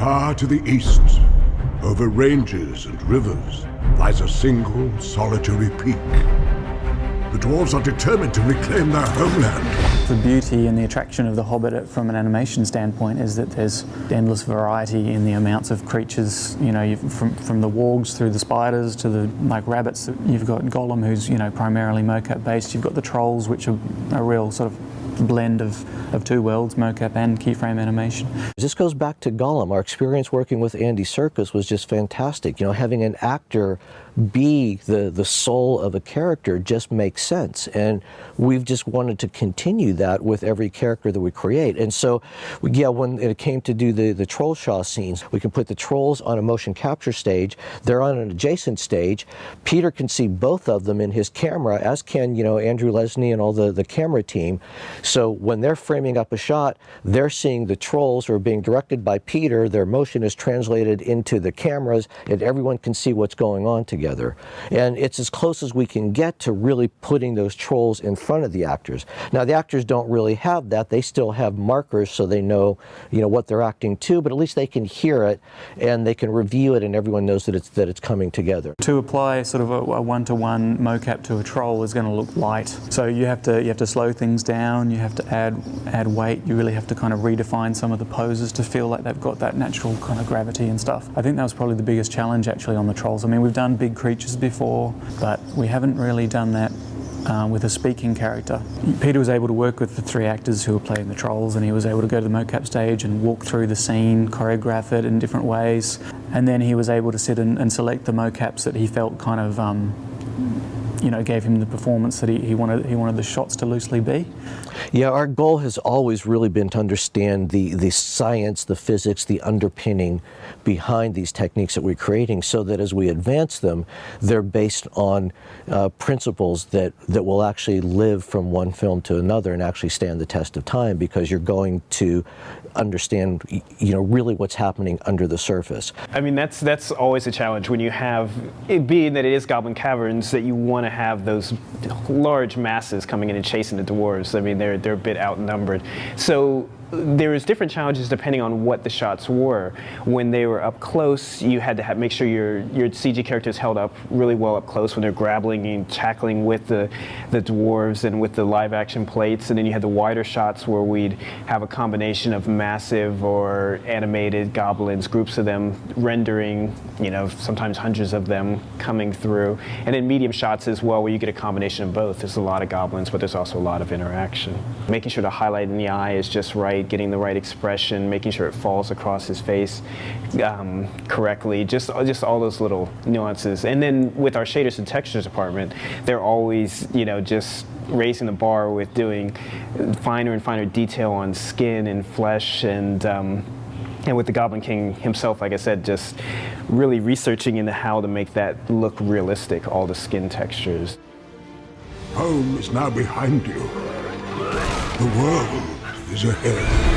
Far to the east, over ranges and rivers, lies a single solitary peak. The dwarves are determined to reclaim their homeland. The beauty and the attraction of The Hobbit from an animation standpoint is that there's endless variety in the amounts of creatures, you know, from the wargs through the spiders to the rabbits. You've got Gollum, who's, you know, primarily mocap based. You've got the trolls, which are a real sort of blend of two worlds, mocap and keyframe animation. This goes back to Gollum. Our experience working with Andy Serkis was just fantastic. You know, having an actor be the soul of a character just makes sense, and we've just wanted to continue that with every character that we create. And so, yeah, when it came to do the troll Shaw scenes, we can put the trolls on a motion capture stage. They're on an adjacent stage. Peter can see both of them in his camera, as can, you know, Andrew Lesney and all the camera team. So when they're framing up a shot, they're seeing the trolls who are being directed by Peter. Their motion is translated into the cameras, and everyone can see what's going on together. And it's as close as we can get to really putting those trolls in front of the actors. Now, the actors don't really have that. They still have markers so they know, you know, what they're acting to, but at least they can hear it and they can review it, and everyone knows that it's coming together. To apply sort of a one-to-one mocap to a troll is going to look light. So you have to slow things down, you have to add weight, you really have to kind of redefine some of the poses to feel like they've got that natural kind of gravity and stuff. I think that was probably the biggest challenge actually on the trolls. I mean, we've done big creatures before, but we haven't really done that with a speaking character. Peter was able to work with the three actors who were playing the trolls, and he was able to go to the mocap stage and walk through the scene, choreograph it in different ways, and then he was able to sit and select the mocaps that he felt kind of you know, gave him the performance that he wanted the shots to loosely be. Yeah, our goal has always really been to understand the science, the physics, the underpinning behind these techniques that we're creating, so that as we advance them, they're based on principles that will actually live from one film to another and actually stand the test of time, because you're going to understand, you know, really what's happening under the surface. I mean, that's always a challenge when you have, it being that it is Goblin Caverns, that you want to have those large masses coming in and chasing the dwarves. I mean, they're a bit outnumbered. So there was different challenges depending on what the shots were. When they were up close, you had to make sure your CG characters held up really well up close when they're grappling and tackling with the dwarves and with the live action plates. And then you had the wider shots where we'd have a combination of massive or animated goblins, groups of them rendering, you know, sometimes hundreds of them coming through. And then medium shots as well, where you get a combination of both. There's a lot of goblins, but there's also a lot of interaction. Making sure the highlight in the eye is just right, getting the right expression, making sure it falls across his face correctly, just all those little nuances. And then with our shaders and textures department, they're always, you know, just raising the bar with doing finer and finer detail on skin and flesh, and with the Goblin King himself, like I said, just really researching into how to make that look realistic, all the skin textures. Home is now behind you. The world is ahead.